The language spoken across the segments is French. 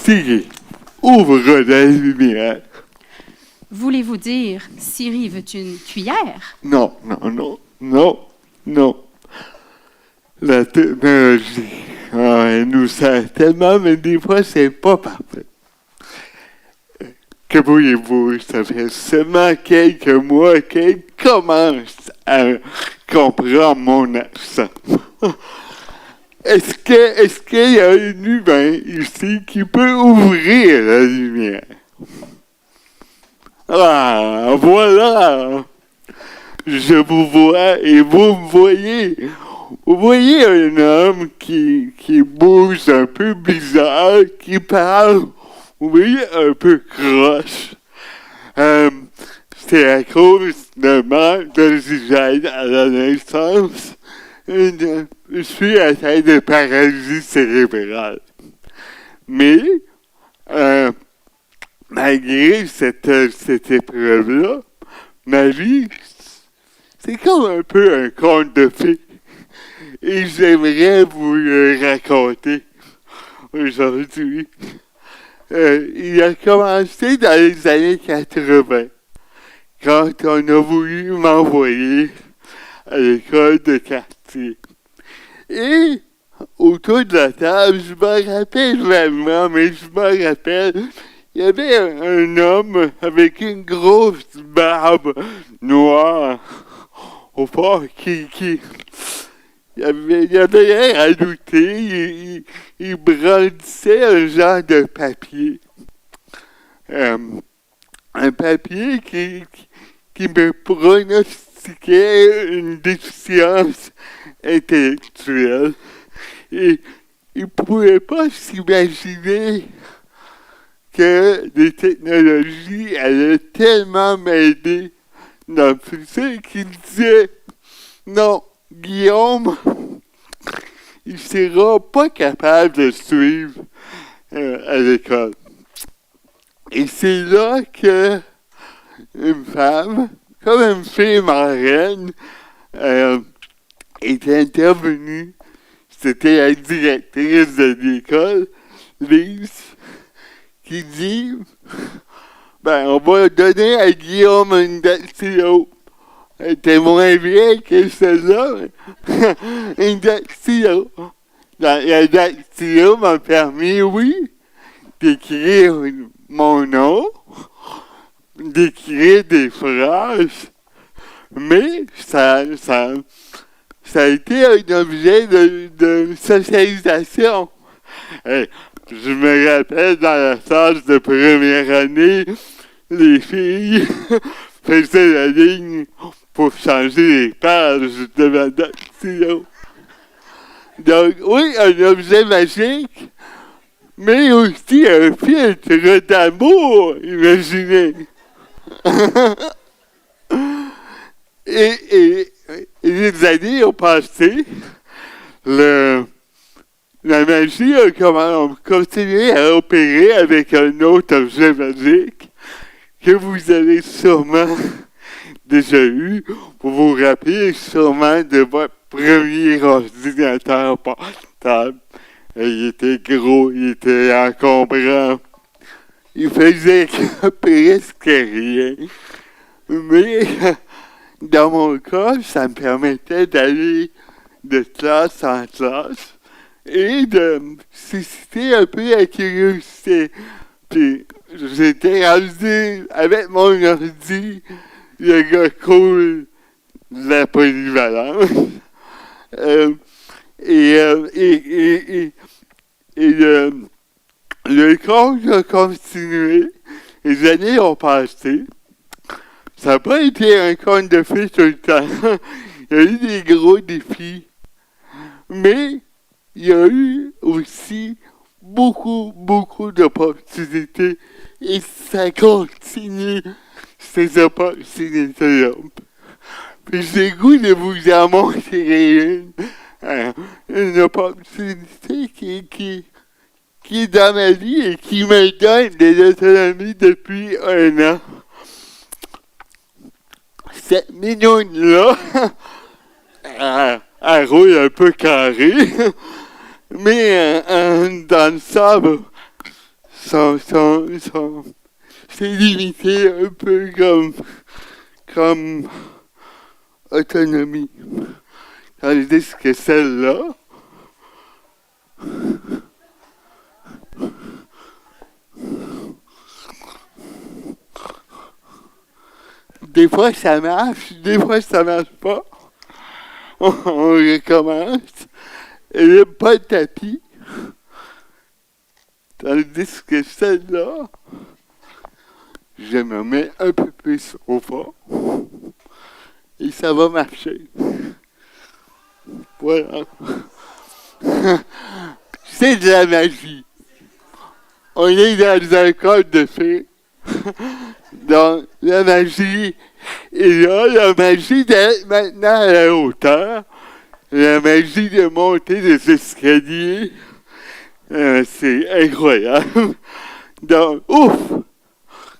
Siri, ouvre la lumière. Voulez-vous dire, Siri veut une cuillère? Non, non, non, non, non. La technologie, elle nous aide tellement, mais des fois, c'est pas parfait. Que voyez-vous, ça fait seulement quelques mois qu'elle commence à comprendre mon accent. Est-ce qu'il y a un humain ici qui peut ouvrir la lumière? Ah, voilà! Je vous vois et vous me voyez. Vous voyez un homme qui bouge un peu bizarre, qui parle, vous voyez, un peu croche. C'est à cause de manque d'oxygène à la naissance. Je suis atteint de paralysie cérébrale. Mais, malgré cette épreuve-là, ma vie, c'est comme un peu un conte de fées. Et j'aimerais vous le raconter aujourd'hui. Il a commencé dans les années 80, quand on a voulu m'envoyer à l'école de quartier. Et autour de la table, je me rappelle vraiment, mais je me rappelle, il y avait un homme avec une grosse barbe noire au fond qui il avait l'air à douter, il brandissait un genre de papier. Un papier qui me pronostiquait une déficience intellectuelle. Et il ne pouvait pas s'imaginer que les technologies allaient tellement m'aider dans le futur qu'il disait non, Guillaume, il ne sera pas capable de suivre à l'école. Et c'est là que une femme, comme une fille marraine, est intervenue. C'était la directrice de l'école, Lise, qui dit on va donner à Guillaume une dactylo. Elle était moins vieille que celle-là, mais une dactylo. La dactylo m'a permis, oui, d'écrire mon nom, d'écrire des phrases, mais ça a été un objet de socialisation. Hey, je me rappelle dans la classe de première année, les filles faisaient la ligne pour changer les pages de ma dactylo. Donc, oui, un objet magique, mais aussi un filtre d'amour, imaginez. et les années ont passé, la magie a continué à opérer avec un autre objet magique que vous avez sûrement déjà eu. Vous vous rappelez sûrement de votre premier ordinateur portable. Il était gros, il était encombrant. Il faisait presque rien. Mais dans mon cas, ça me permettait d'aller de classe en classe et de susciter un peu la curiosité. Puis j'étais rendu avec mon ordi, le gars cool de la polyvalence. Le conte a continué, les années ont passé. Ça n'a pas été un conte de fées tout le temps. Il y a eu des gros défis. Mais il y a eu aussi beaucoup d'opportunités Et ça continue, ces opportunités-là. Puis j'ai le goût de vous en montrer une opportunité qui est dans ma vie et qui me donne de l'autonomie depuis 1 an. Cette mignonne-là, elle roule un peu carrée, mais dans le sable, c'est limité un peu comme autonomie. Tandis que celle-là, des fois ça marche, des fois ça marche pas. On recommence. Il n'y a pas de tapis. Tandis que celle-là, je me mets un peu plus au fond. Et ça va marcher. Voilà. C'est de la magie. On est dans un conte de fées. Donc, la magie est là. La magie d'être maintenant à la hauteur. La magie de monter des escaliers. C'est incroyable. Donc, ouf!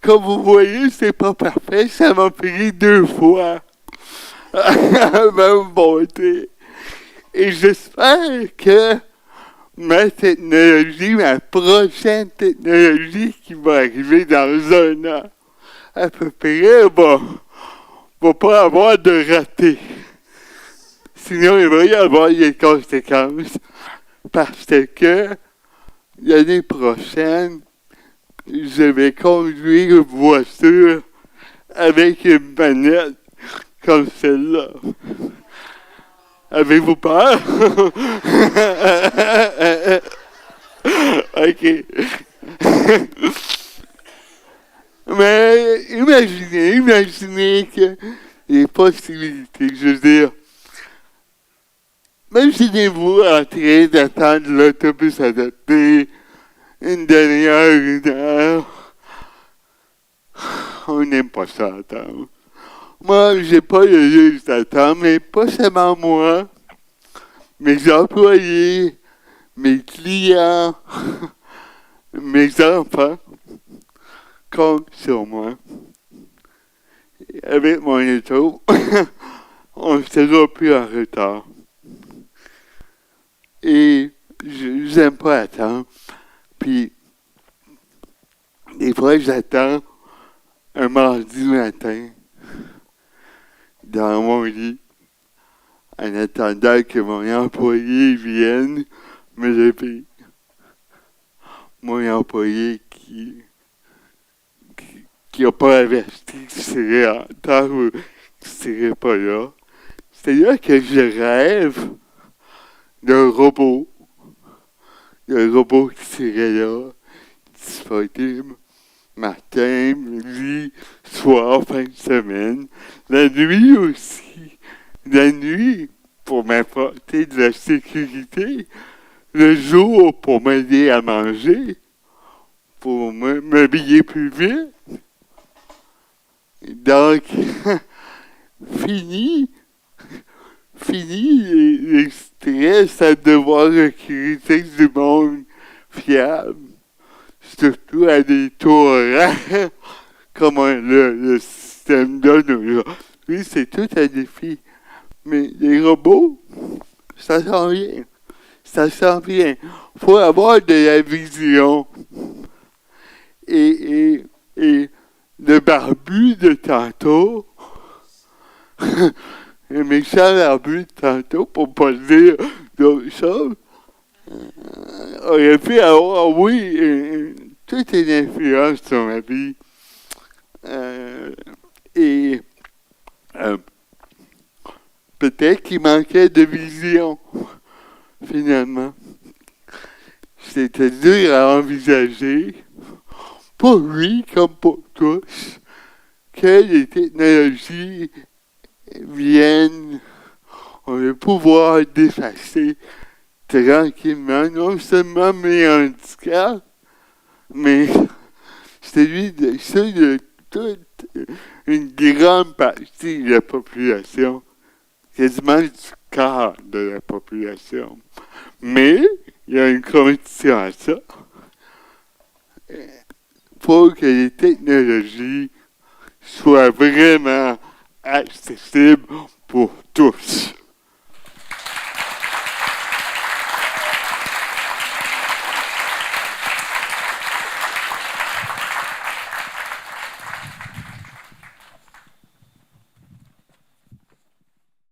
Comme vous voyez, c'est pas parfait. Ça m'a pris 2 fois à me monter. Et j'espère que ma technologie, ma prochaine technologie qui va arriver dans 1 an, à peu près, va pas avoir de raté. Sinon, il va y avoir des conséquences. Parce que l'année prochaine, je vais conduire une voiture avec une manette comme celle-là. Avez-vous peur? OK. Mais imaginez que les possibilités, je veux dire, imaginez-vous en train d'attendre l'autobus adapté une demi-heure, 1 heure. On n'aime pas ça attendre. Moi, j'ai pas le luxe d'attendre, mais pas seulement moi. Mes employés, mes clients, mes enfants comptent sur moi. Avec mon auto, on ne sera plus en retard. Et j'aime pas attendre. Puis, des fois, j'attends un mardi matin dans mon lit en attendant que mon employé vienne me lever. Mon employé qui n'a pas averti qu'il serait en retard ou qu'il serait pas là. C'est là que je rêve d'un robot. Un robot qui serait là, disponible, matin, midi, soir, fin de semaine. La nuit aussi. La nuit pour m'apporter de la sécurité. Le jour pour m'aider à manger. Pour m'habiller plus vite. Donc, fini les stress à devoir recruter du monde fiable, surtout à des taux horaires comme le système donne aujourd'hui. C'est tout un défi. Mais les robots, ça s'en vient. Ça s'en vient. Il faut avoir de la vision. Et le barbu de tantôt, le méchant barbu de tantôt, pour ne pas dire d'autres choses, aurait pu avoir, oui, toute une influence sur ma vie. Et peut-être qu'il manquait de vision, finalement. C'était dur à envisager, pour lui comme pour tous, que les technologies viennent, ont le pouvoir d'effacer tranquillement, non seulement mes handicaps, mais celui de toute une grande partie de la population, quasiment du quart de la population. Mais il y a une condition à ça. Pour que les technologies soient vraiment accessibles pour tous.